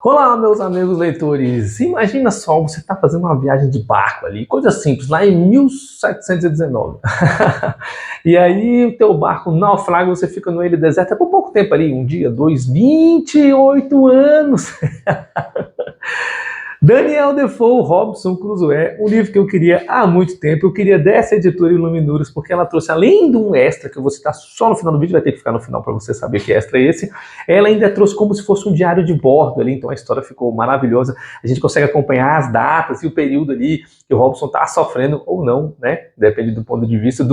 Olá, meus amigos leitores! Imagina só, você está fazendo uma viagem de barco ali, coisa simples, lá em 1719. E aí o teu barco naufraga, você fica no ilha deserta por pouco tempo ali, um dia, dois, 28 anos. Daniel Defoe, Robinson Crusoe, um livro que eu queria há muito tempo. Eu queria dessa editora Iluminuras, porque ela trouxe, além de um extra, que eu vou citar só no final do vídeo, vai ter que ficar no final para você saber que extra é esse, ela ainda trouxe como se fosse um diário de bordo ali, então a história ficou maravilhosa. A gente consegue acompanhar as datas e o período ali que o Robinson está sofrendo ou não, né? Depende do ponto de vista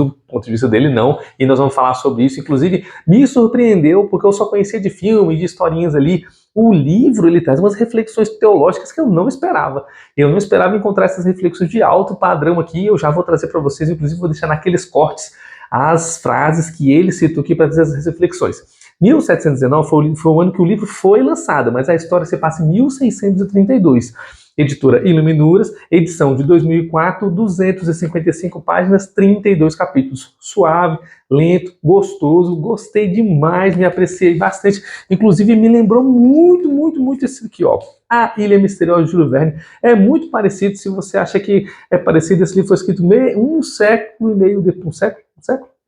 dele não, e nós vamos falar sobre isso. Inclusive, me surpreendeu, porque eu só conhecia de filme, de historinhas ali. O livro, ele traz umas reflexões teológicas que eu não esperava. Eu não esperava encontrar essas reflexões de alto padrão aqui. Eu já vou trazer para vocês, inclusive vou deixar naqueles cortes as frases que ele citou aqui para trazer essas reflexões. 1719 foi o ano que o livro foi lançado, mas a história se passa em 1632. Editora Iluminuras, edição de 2004, 255 páginas, 32 capítulos. Suave, lento, gostoso, gostei demais, me apreciei bastante. Inclusive, me lembrou muito esse aqui, ó. A Ilha Misteriosa de Júlio Verne. É muito parecido, se você acha que é parecido, esse livro foi escrito um século e meio depois.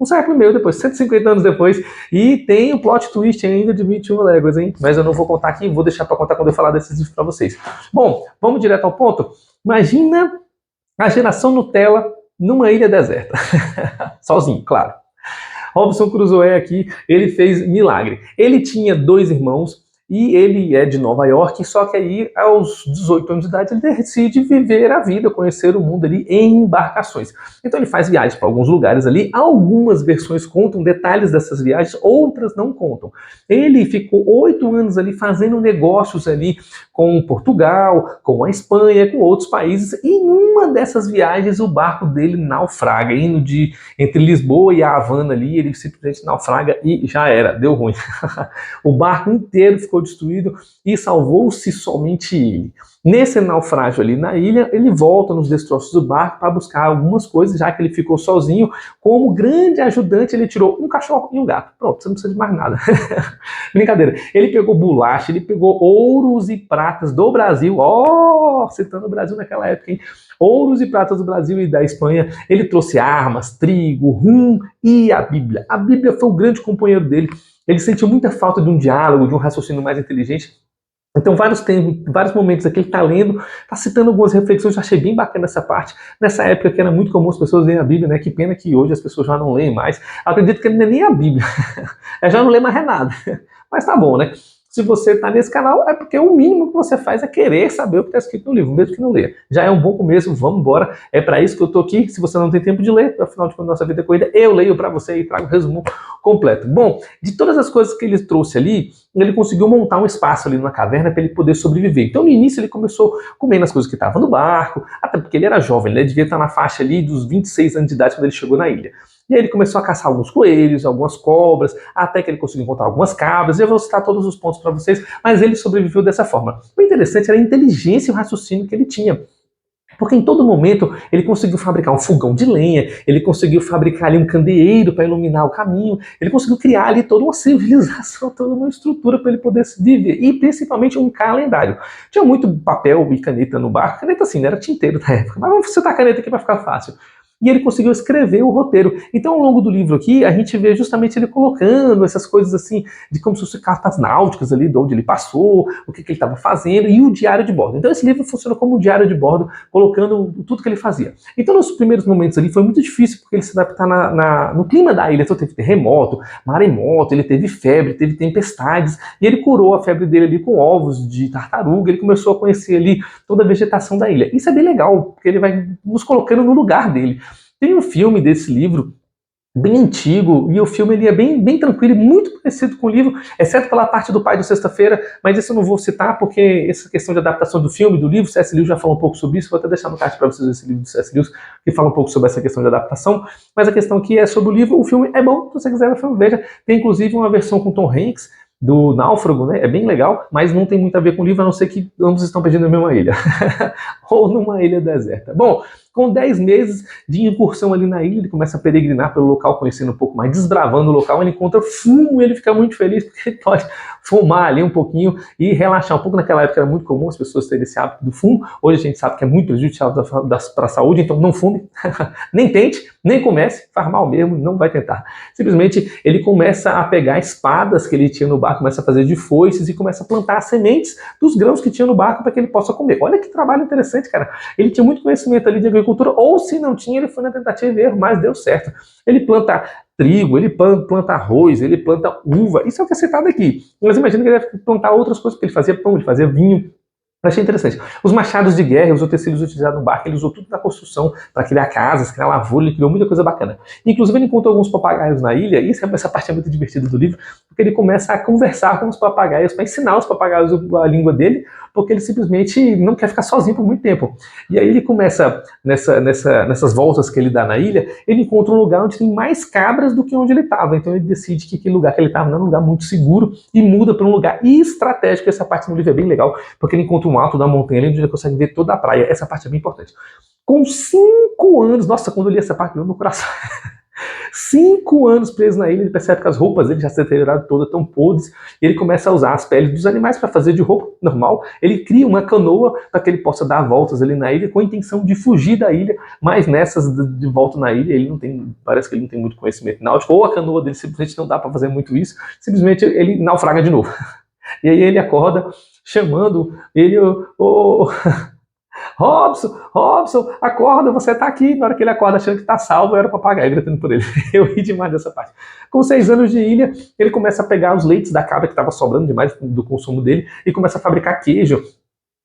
Um século e meio depois, 150 anos depois, e tem o plot twist ainda de 21 léguas, hein? Mas eu não vou contar aqui, vou deixar para contar quando eu falar desses livros para vocês. Bom, vamos direto ao ponto? Imagina a geração Nutella numa ilha deserta. Sozinho, claro. Robinson Crusoe aqui, ele fez milagre. Ele tinha dois irmãos, e ele é de Nova York, só que aí, aos 18 anos de idade, ele decide viver a vida, conhecer o mundo ali em embarcações. Então ele faz viagens para alguns lugares ali, algumas versões contam detalhes dessas viagens, outras não contam. Ele ficou 8 anos ali fazendo negócios ali com Portugal, com a Espanha, com outros países, e em uma dessas viagens o barco dele naufraga, indo entre Lisboa e a Havana ali, ele simplesmente naufraga e já era, deu ruim. O barco inteiro ficou destruído e salvou-se somente ele. Nesse naufrágio ali na ilha, ele volta nos destroços do barco para buscar algumas coisas, já que ele ficou sozinho. Como grande ajudante, ele tirou um cachorro e um gato. Pronto, você não precisa de mais nada. Brincadeira. Ele pegou bolacha, ele pegou ouros e pratas do Brasil. Citando o Brasil naquela época, hein? Ouros e pratas do Brasil e da Espanha. Ele trouxe armas, trigo, rum e a Bíblia. A Bíblia foi o grande companheiro dele. Ele sentiu muita falta de um diálogo, de um raciocínio mais inteligente. Então, vários momentos aqui ele está lendo, está citando algumas reflexões, eu achei bem bacana essa parte. Nessa época que era muito comum as pessoas lerem a Bíblia, né? Que pena que hoje as pessoas já não leem mais. Eu acredito que não é nem a Bíblia, já não lê mais nada. Mas tá bom, né? Se você está nesse canal, é porque o mínimo que você faz é querer saber o que está escrito no livro, mesmo que não leia. Já é um bom começo, vamos embora. É para isso que eu estou aqui. Se você não tem tempo de ler, afinal de contas, nossa vida é corrida, eu leio para você e trago o resumo completo. Bom, de todas as coisas que ele trouxe ali, ele conseguiu montar um espaço ali na caverna para ele poder sobreviver. Então, no início, ele começou comendo as coisas que estavam no barco, até porque ele era jovem, ele devia estar na faixa ali dos 26 anos de idade quando ele chegou na ilha. E aí ele começou a caçar alguns coelhos, algumas cobras, até que ele conseguiu encontrar algumas cabras. Eu vou citar todos os pontos para vocês, mas ele sobreviveu dessa forma. O interessante era a inteligência e o raciocínio que ele tinha. Porque em todo momento ele conseguiu fabricar um fogão de lenha, ele conseguiu fabricar ali um candeeiro para iluminar o caminho, ele conseguiu criar ali toda uma civilização, toda uma estrutura para ele poder se viver, e principalmente um calendário. Tinha muito papel e caneta no barco, caneta assim, não era tinteiro na época, mas vamos citar a caneta aqui para ficar fácil. E ele conseguiu escrever o roteiro. Então, ao longo do livro aqui, a gente vê justamente ele colocando essas coisas assim, de como se fossem cartas náuticas ali, de onde ele passou, o que ele estava fazendo, e o diário de bordo. Então, esse livro funciona como um diário de bordo, colocando tudo que ele fazia. Então, nos primeiros momentos ali, foi muito difícil, porque ele se adaptar no clima da ilha. Então, teve terremoto, maremoto, ele teve febre, teve tempestades, e ele curou a febre dele ali com ovos de tartaruga, ele começou a conhecer ali toda a vegetação da ilha. Isso é bem legal, porque ele vai nos colocando no lugar dele. Tem um filme desse livro, bem antigo, e o filme ele é bem tranquilo e muito parecido com o livro, exceto pela parte do pai do Sexta-feira, mas isso eu não vou citar, porque essa questão de adaptação do filme, do livro, C.S. Lewis já falou um pouco sobre isso, vou até deixar no card para vocês esse livro do C.S. Lewis, que fala um pouco sobre essa questão de adaptação, mas a questão aqui é sobre o livro. O filme é bom, se você quiser ver o filme, veja, tem inclusive uma versão com Tom Hanks, do Náufrago, né? É bem legal, mas não tem muito a ver com o livro, a não ser que ambos estão perdidos na mesma ilha. Ou numa ilha deserta. Bom, Com 10 meses de incursão ali na ilha, ele começa a peregrinar pelo local, conhecendo um pouco mais, desbravando o local, ele encontra fumo e ele fica muito feliz porque ele pode fumar ali um pouquinho e relaxar um pouco. Naquela época era muito comum as pessoas terem esse hábito do fumo, hoje a gente sabe que é muito prejudicial para a saúde, então não fume, nem tente, nem comece, faz mal mesmo, não vai tentar. Simplesmente ele começa a pegar espadas que ele tinha no barco, começa a fazer de foices e começa a plantar as sementes dos grãos que tinha no barco para que ele possa comer. Olha que trabalho interessante, cara. Ele tinha muito conhecimento ali de agricultura, ou se não tinha, ele foi na tentativa e erro, mas deu certo. Ele planta trigo, ele planta arroz, ele planta uva, isso é o que é citado aqui. Mas imagina que ele deve plantar outras coisas, porque ele fazia pão, ele fazia vinho. Eu achei interessante. Os machados de guerra, os utensílios utilizados no barco, ele usou tudo na construção para criar casas, criar lavoura, ele criou muita coisa bacana. Inclusive, ele encontrou alguns papagaios na ilha, e essa parte é muito divertida do livro, porque ele começa a conversar com os papagaios, para ensinar os papagaios a língua dele, porque ele simplesmente não quer ficar sozinho por muito tempo. E aí ele começa, nessas voltas que ele dá na ilha, ele encontra um lugar onde tem mais cabras do que onde ele estava. Então ele decide que aquele lugar que ele estava não é um lugar muito seguro e muda para um lugar estratégico. Essa parte do livro é bem legal, porque ele encontra um alto da montanha ali onde ele consegue ver toda a praia. Essa parte é bem importante. Com 5 anos, nossa, quando eu li essa parte, deu no meu coração. 5 anos preso na ilha, ele percebe que as roupas dele já se deterioraram todas, estão podres, e ele começa a usar as peles dos animais para fazer de roupa normal. Ele cria uma canoa para que ele possa dar voltas ali na ilha com a intenção de fugir da ilha, mas nessas de volta na ilha, ele não tem, parece que ele não tem muito conhecimento náutico, ou a canoa dele simplesmente não dá para fazer muito isso, simplesmente ele naufraga de novo. E aí ele acorda chamando ele, Robson, acorda, você tá aqui. Na hora que ele acorda achando que tá salvo, era o papagaio gritando por ele. Eu ri demais dessa parte. Com 6 anos de ilha, ele começa a pegar os leites da cabra que estava sobrando demais do consumo dele e começa a fabricar queijo.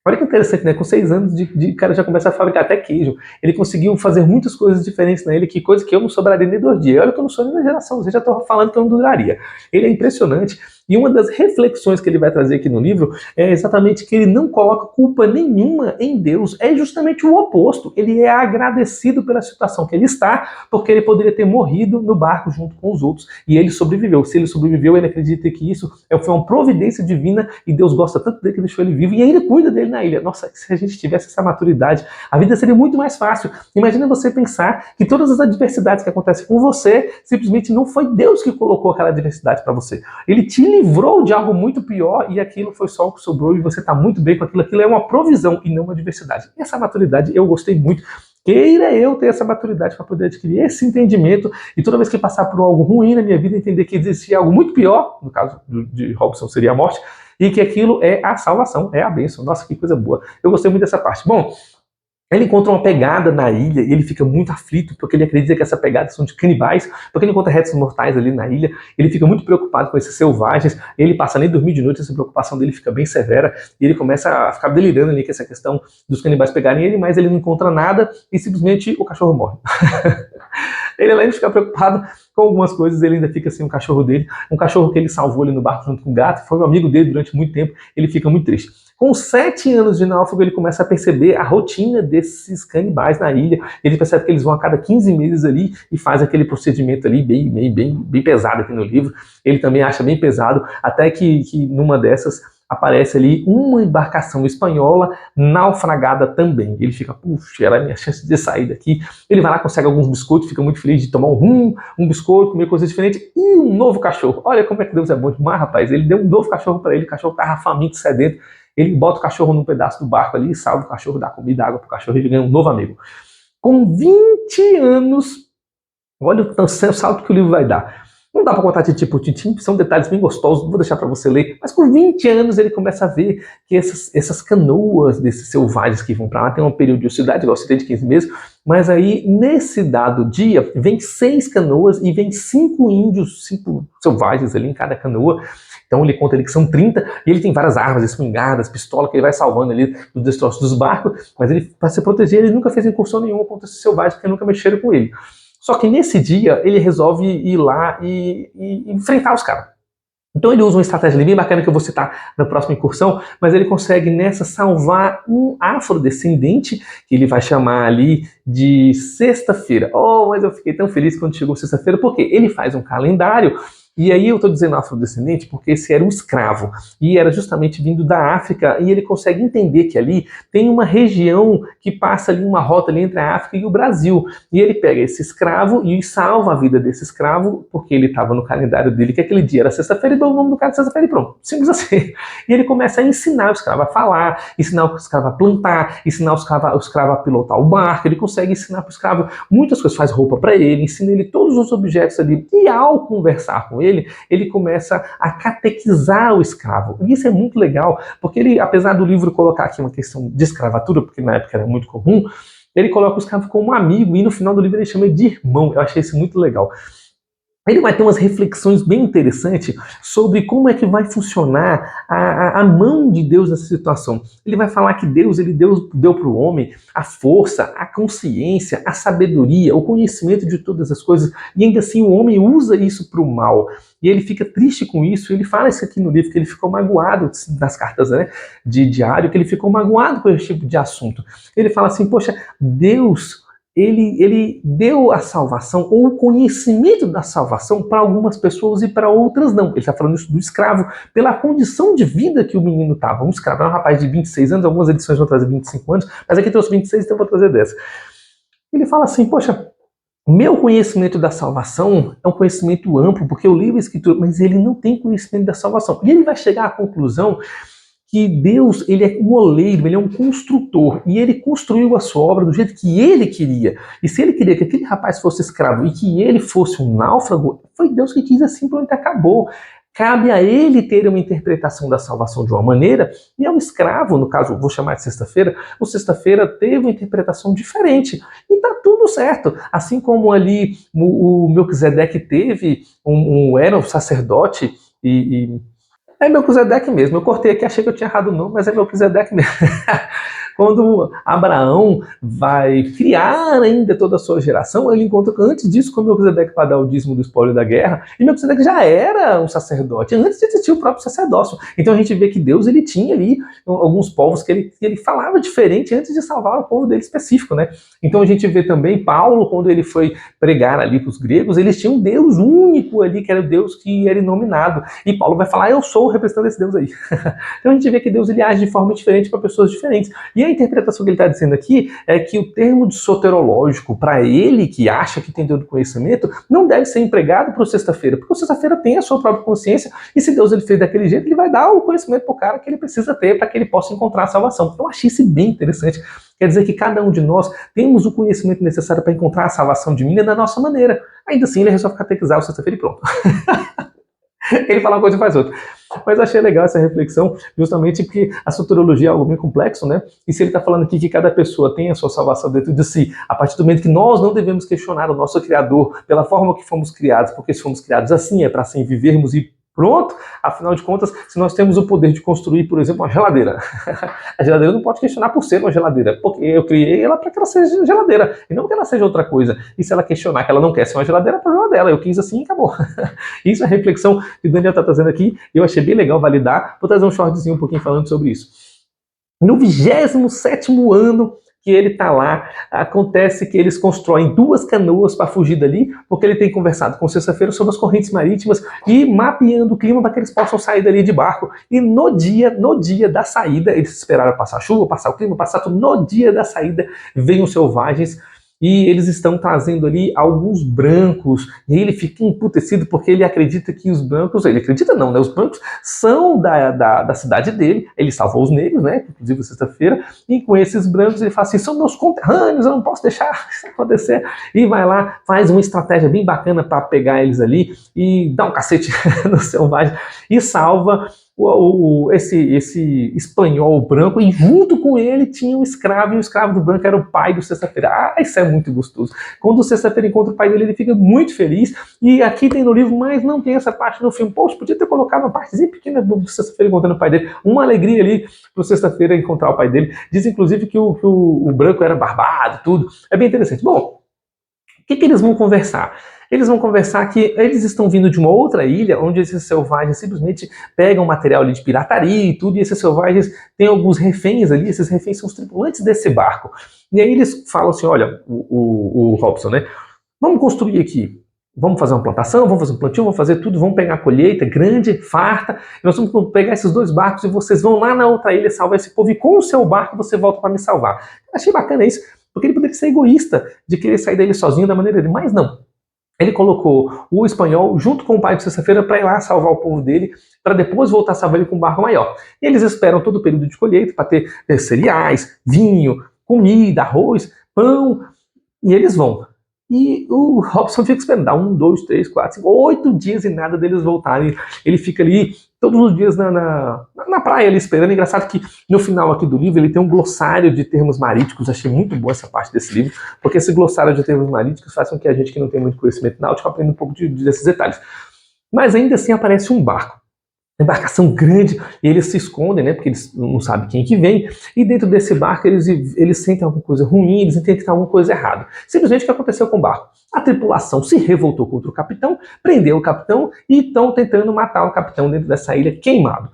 Olha que interessante, né? Com 6 anos de cara já começa a fabricar até queijo. Ele conseguiu fazer muitas coisas diferentes na ilha, que coisa que eu não sobraria nem 2 dias. Olha que eu não sou nem da geração, você já estou falando que eu não duraria. Ele é impressionante. E uma das reflexões que ele vai trazer aqui no livro é exatamente que ele não coloca culpa nenhuma em Deus. É justamente o oposto. Ele é agradecido pela situação que ele está, porque ele poderia ter morrido no barco junto com os outros. E ele sobreviveu. Se ele sobreviveu, ele acredita que isso foi uma providência divina e Deus gosta tanto dele que deixou ele vivo e ainda cuida dele na ilha. Nossa, se a gente tivesse essa maturidade, a vida seria muito mais fácil. Imagina você pensar que todas as adversidades que acontecem com você, simplesmente não foi Deus que colocou aquela adversidade para você. Ele te livrou de algo muito pior e aquilo foi só o que sobrou e você está muito bem com aquilo. Aquilo é uma provisão e não uma adversidade. E essa maturidade eu gostei muito. Queira eu ter essa maturidade para poder adquirir esse entendimento e toda vez que passar por algo ruim na minha vida, entender que existia algo muito pior, no caso de Robson seria a morte, e que aquilo é a salvação, é a bênção. Nossa, que coisa boa. Eu gostei muito dessa parte. Bom, ele encontra uma pegada na ilha e ele fica muito aflito porque ele acredita que essa pegada são de canibais, porque ele encontra restos mortais ali na ilha, ele fica muito preocupado com esses selvagens, ele passa nem dormir de noite, essa preocupação dele fica bem severa e ele começa a ficar delirando ali com essa questão dos canibais pegarem ele, mas ele não encontra nada e simplesmente o cachorro morre. Ele, além de ficar preocupado com algumas coisas, ele ainda fica sem o cachorro dele, um cachorro que ele salvou ali no barco junto com o gato, foi um amigo dele durante muito tempo, ele fica muito triste. Com 7 anos de náufrago, ele começa a perceber a rotina desses canibais na ilha, ele percebe que eles vão a cada 15 meses ali e faz aquele procedimento ali bem pesado aqui no livro, ele também acha bem pesado, até que numa dessas aparece ali uma embarcação espanhola naufragada também. Ele fica, puxa, era a minha chance de sair daqui. Ele vai lá, consegue alguns biscoitos, fica muito feliz de tomar um biscoito, comer coisa diferente e um novo cachorro. Olha como é que Deus é bom demais, rapaz. Ele deu um novo cachorro para ele, o cachorro estava faminto, sedento. Ele bota o cachorro num pedaço do barco ali, salva o cachorro, dá comida, água pro cachorro e ele ganha um novo amigo. Com 20 anos, olha o salto que o livro vai dar. Não dá para contar Titi por Titi, são detalhes bem gostosos, vou deixar para você ler. Mas com 20 anos ele começa a ver que essas canoas desses selvagens que vão para lá tem uma periodicidade, igual eu citei, de 15 meses, mas aí nesse dado dia vem 6 canoas e vem 5 índios, 5 selvagens ali em cada canoa. Então ele conta ali que são 30 e ele tem várias armas, espingardas, pistola que ele vai salvando ali dos destroços dos barcos, mas ele, para se proteger, ele nunca fez incursão nenhuma contra esses selvagens porque nunca mexeram com ele. Só que nesse dia ele resolve ir lá e enfrentar os caras. Então ele usa uma estratégia bem bacana que eu vou citar na próxima incursão, mas ele consegue nessa salvar um afrodescendente, que ele vai chamar ali de Sexta-feira. Oh, mas eu fiquei tão feliz quando chegou sexta-feira, porque ele faz um calendário E aí eu estou dizendo afrodescendente porque esse era um escravo, e era justamente vindo da África, e ele consegue entender que ali tem uma região que passa ali, uma rota ali entre a África e o Brasil, e ele pega esse escravo e salva a vida desse escravo, porque ele estava no calendário dele que aquele dia era sexta-feira, e deu o nome do cara de sexta-feira e pronto, simples assim. E ele começa a ensinar o escravo a falar, ensinar o escravo a plantar, ensinar o escravo a pilotar o barco, ele consegue ensinar para o escravo muitas coisas, faz roupa para ele, ensina ele todos os objetos ali, e ao conversar com ele começa a catequizar o escravo. E isso é muito legal, porque ele, apesar do livro colocar aqui uma questão de escravatura, porque na época era muito comum, ele coloca o escravo como um amigo, e no final do livro ele chama de irmão. Eu achei isso muito legal. Ele vai ter umas reflexões bem interessantes sobre como é que vai funcionar a mão de Deus nessa situação. Ele vai falar que Deus deu para o homem a força, a consciência, a sabedoria, o conhecimento de todas as coisas, e ainda assim o homem usa isso para o mal. E ele fica triste com isso. Ele fala isso aqui no livro, que ele ficou magoado nas cartas, né, de diário, que ele ficou magoado com esse tipo de assunto. Ele fala assim, poxa, Deus... Ele deu a salvação, ou o conhecimento da salvação, para algumas pessoas e para outras não. Ele está falando isso do escravo, pela condição de vida que o menino estava. Um escravo era um rapaz de 26 anos, algumas edições vão trazer 25 anos, mas aqui trouxe 26, então eu vou trazer 10. Ele fala assim, poxa, meu conhecimento da salvação é um conhecimento amplo, porque eu leio a Escritura, mas ele não tem conhecimento da salvação. E ele vai chegar à conclusão que Deus, ele é um oleiro, ele é um construtor, e ele construiu a sua obra do jeito que ele queria. E se ele queria que aquele rapaz fosse escravo e que ele fosse um náufrago, foi Deus que quis, assim, pronto, acabou. Cabe a ele ter uma interpretação da salvação de uma maneira, e ao escravo, no caso, vou chamar de sexta-feira, o sexta-feira teve uma interpretação diferente, e tá tudo certo. Assim como ali o Melquisedeque teve, era um sacerdote, é Melquisedeque mesmo. Eu cortei aqui, achei que eu tinha errado o nome, mas é Melquisedeque mesmo. Quando Abraão vai criar ainda toda a sua geração, ele encontra antes disso com Melquisedeque para dar o dízimo do espólio da guerra, e Melquisedeque já era um sacerdote, antes de existir o próprio sacerdócio. Então a gente vê que Deus, ele tinha ali alguns povos que ele falava diferente antes de salvar o povo dele específico, né? Então a gente vê também Paulo, quando ele foi pregar ali para os gregos, eles tinham um Deus único ali, que era o Deus que era inominado. E Paulo vai falar, eu sou o representante desse Deus aí. Então a gente vê que Deus, ele age de forma diferente para pessoas diferentes. E a interpretação que ele está dizendo aqui é que o termo de soterológico, para ele que acha que tem todo conhecimento, não deve ser empregado para o sexta-feira, porque o sexta-feira tem a sua própria consciência, e se Deus ele fez daquele jeito, ele vai dar o conhecimento para o cara que ele precisa ter para que ele possa encontrar a salvação. Eu achei isso bem interessante. Quer dizer que cada um de nós temos o conhecimento necessário para encontrar a salvação divina da nossa maneira. Ainda assim, ele resolve catequizar o sexta-feira e pronto. Ele fala uma coisa e faz outra. Mas eu achei legal essa reflexão, justamente porque a soteriologia é algo bem complexo, né? E se ele está falando aqui que cada pessoa tem a sua salvação dentro de si, a partir do momento que nós não devemos questionar o nosso Criador pela forma que fomos criados, porque se fomos criados assim, é para assim vivermos e pronto, afinal de contas, se nós temos o poder de construir, por exemplo, uma geladeira, a geladeira não pode questionar por ser uma geladeira, porque eu criei ela para que ela seja geladeira, e não que ela seja outra coisa. E se ela questionar que ela não quer ser uma geladeira, é problema dela, eu quis assim e acabou. Isso é a reflexão que o Daniel está trazendo aqui, e eu achei bem legal validar. Vou trazer um shortzinho um pouquinho falando sobre isso. No 27º ano que ele está lá, acontece que eles constroem 2 canoas para fugir dali, porque ele tem conversado com sexta-feira sobre as correntes marítimas e mapeando o clima para que eles possam sair dali de barco. E no dia da saída, eles esperaram passar a chuva, passar o clima, passar tudo. No dia da saída, vêm os selvagens, e eles estão trazendo ali alguns brancos, e ele fica emputecido porque ele acredita que os brancos, ele acredita não, né? Os brancos são da cidade dele, ele salvou os negros, né? Inclusive sexta-feira, e com esses brancos ele fala assim, são meus conterrâneos, eu não posso deixar isso acontecer, e vai lá, faz uma estratégia bem bacana para pegar eles ali, e dá um cacete no selvagem, e salva esse espanhol branco, e junto com ele tinha um escravo, e o escravo do branco era o pai do sexta-feira. Ah, isso é muito gostoso. Quando o sexta-feira encontra o pai dele, ele fica muito feliz, e aqui tem no livro, mas não tem essa parte no filme. Poxa, podia ter colocado uma partezinha pequena do sexta-feira encontrando o pai dele, uma alegria ali pro sexta-feira encontrar o pai dele. Diz inclusive que o branco era barbado, tudo. É bem interessante. Bom, o que eles vão conversar? Eles vão conversar que eles estão vindo de uma outra ilha, onde esses selvagens simplesmente pegam material ali de pirataria e tudo, e esses selvagens têm alguns reféns ali, esses reféns são os tripulantes desse barco. E aí eles falam assim, olha, o Robson, né? Vamos construir aqui vamos fazer uma plantação, vamos fazer um plantio, vamos fazer tudo, vamos pegar a colheita grande, farta, e nós vamos pegar esses 2 barcos e vocês vão lá na outra ilha salvar esse povo, e com o seu barco você volta para me salvar. Eu achei bacana isso, porque ele poderia ser egoísta de querer sair dele sozinho da maneira dele, mas não. Ele colocou o espanhol junto com o pai de Sexta-feira para ir lá salvar o povo dele, para depois voltar a salvar ele com um barco maior. E eles esperam todo o período de colheita para ter cereais, vinho, comida, arroz, pão, e eles vão. E o Robson fica esperando, dá 1, 2, 3, 4, 5, 8 dias e nada deles voltarem. Ele fica ali todos os dias na praia ali esperando. É engraçado que no final aqui do livro ele tem um glossário de termos marítimos. Achei muito boa essa parte desse livro, porque esse glossário de termos marítimos faz com que a gente que não tem muito conhecimento náutico aprenda um pouco desses detalhes. Mas ainda assim aparece um barco. Embarcação grande, e eles se escondem, né, porque eles não sabem quem que vem, e dentro desse barco eles sentem alguma coisa ruim, eles entendem que está alguma coisa errada. Simplesmente o que aconteceu com o barco? A tripulação se revoltou contra o capitão, prendeu o capitão e estão tentando matar o capitão dentro dessa ilha queimado.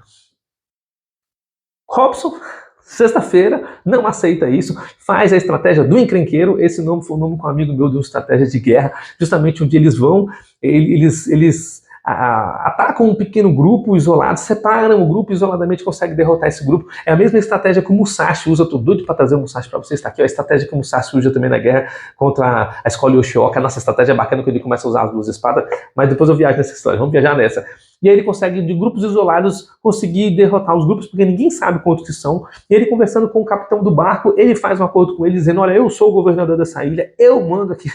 Robson, Sexta-feira, não aceita isso, faz a estratégia do encrenqueiro. Esse nome foi o nome com um amigo meu de uma estratégia de guerra, justamente onde eles vão, eles atacam um pequeno grupo isolado, separam o grupo, isoladamente conseguem derrotar esse grupo. É a mesma estratégia que o Musashi usa. Eu tô doido para trazer o Musashi para vocês. Está aqui, ó, a estratégia que o Musashi usa também na guerra contra a escola Yoshioka. A nossa estratégia é bacana quando ele começa a usar as 2 espadas, mas depois eu viajo nessa história, vamos viajar nessa. E aí ele consegue, de grupos isolados, conseguir derrotar os grupos, porque ninguém sabe quantos que são. E ele, conversando com o capitão do barco, ele faz um acordo com ele, dizendo: olha, eu sou o governador dessa ilha, eu mando aqui.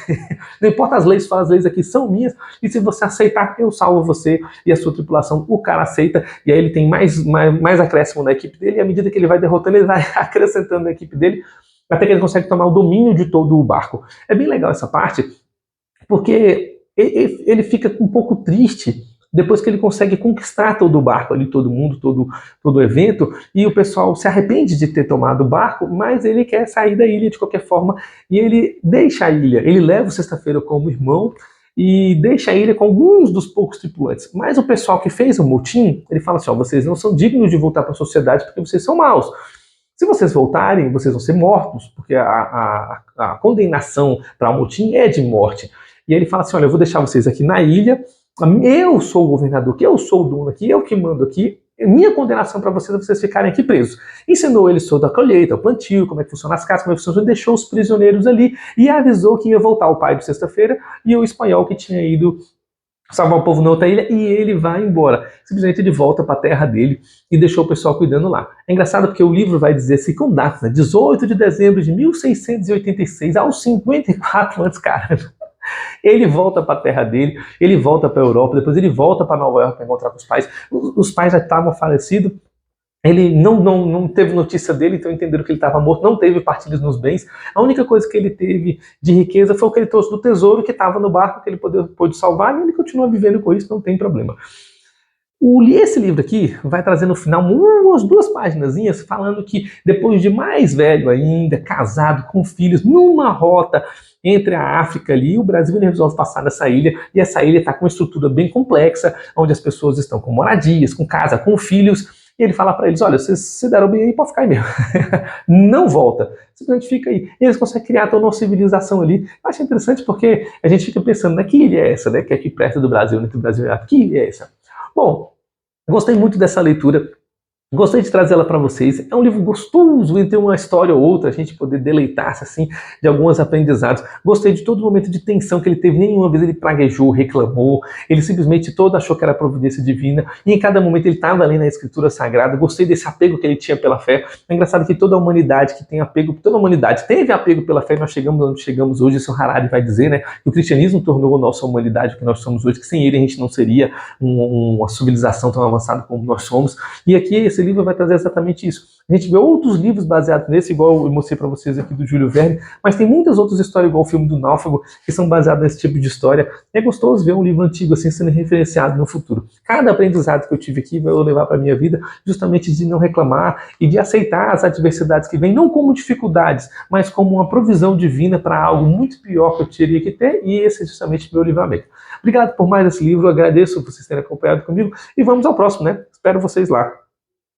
Não importa as leis, as leis aqui são minhas, e se você aceitar, eu salvo você e a sua tripulação. O cara aceita, e aí ele tem mais acréscimo na equipe dele, e à medida que ele vai derrotando, ele vai acrescentando na equipe dele, até que ele consegue tomar o domínio de todo o barco. É bem legal essa parte, porque ele fica um pouco triste depois que ele consegue conquistar todo o barco ali, todo mundo, todo o evento, e o pessoal se arrepende de ter tomado o barco, mas ele quer sair da ilha de qualquer forma, e ele deixa a ilha, ele leva o Sexta-feira como irmão, e deixa a ilha com alguns dos poucos tripulantes. Mas o pessoal que fez o motim, ele fala assim, ó, vocês não são dignos de voltar para a sociedade porque vocês são maus. Se vocês voltarem, vocês vão ser mortos, porque a condenação para o motim é de morte. E aí ele fala assim, olha, eu vou deixar vocês aqui na ilha, eu sou o governador aqui, eu sou o dono aqui, eu que mando aqui, minha condenação para vocês é vocês ficarem aqui presos. Ensinou eles sobre a colheita, o plantio, como é que funciona as casas, como é que funciona, deixou os prisioneiros ali e avisou que ia voltar o pai de Sexta-feira e o espanhol que tinha ido salvar o povo na outra ilha, e ele vai embora. Simplesmente ele volta para a terra dele e deixou o pessoal cuidando lá. É engraçado porque o livro vai dizer assim, com datas, né? 18 de dezembro de 1686, aos 54 anos, cara. Ele volta para a terra dele, ele volta para a Europa, depois ele volta para Nova York para encontrar com os pais. Os pais já estavam falecidos, ele não teve notícia dele, então entenderam que ele estava morto, não teve partilhas nos bens. A única coisa que ele teve de riqueza foi o que ele trouxe do tesouro que estava no barco, que ele pôde salvar, e ele continua vivendo com isso, não tem problema. Esse livro aqui vai trazer no final umas 2 páginas falando que depois de mais velho ainda, casado, com filhos, numa rota entre a África ali e o Brasil, ele resolve passar nessa ilha, e essa ilha está com uma estrutura bem complexa, onde as pessoas estão com moradias, com casa, com filhos, e ele fala para eles, olha, vocês se deram bem aí, pode ficar aí mesmo. Não volta, simplesmente fica aí. E eles conseguem criar toda uma civilização ali. Eu acho interessante porque a gente fica pensando, né, que ilha é essa, né, que é aqui perto do Brasil, entre o Brasil e a África, que ilha é essa? Bom, gostei muito dessa leitura, gostei de trazê-la para vocês. É um livro gostoso, entre uma história ou outra, a gente poder deleitar-se assim de alguns aprendizados. Gostei de todo momento de tensão que ele teve, nenhuma vez ele praguejou, reclamou, ele simplesmente todo achou que era providência divina, e em cada momento ele estava ali na escritura sagrada. Gostei desse apego que ele tinha pela fé. É engraçado que toda a humanidade que tem apego, toda a humanidade teve apego pela fé, nós chegamos onde chegamos hoje. Isso o Harari vai dizer, né? Que o cristianismo tornou a nossa humanidade o que nós somos hoje, que sem ele a gente não seria uma civilização tão avançada como nós somos. E aqui esse livro vai trazer exatamente isso. A gente vê outros livros baseados nesse, igual eu mostrei para vocês aqui do Júlio Verne, mas tem muitas outras histórias, igual o filme do Náufrago, que são baseadas nesse tipo de história. É gostoso ver um livro antigo assim sendo referenciado no futuro. Cada aprendizado que eu tive aqui vai eu levar para a minha vida, justamente de não reclamar e de aceitar as adversidades que vêm, não como dificuldades, mas como uma provisão divina para algo muito pior que eu teria que ter, e esse é justamente o meu livramento. Obrigado por mais esse livro, agradeço por vocês terem acompanhado comigo, e vamos ao próximo, né? Espero vocês lá.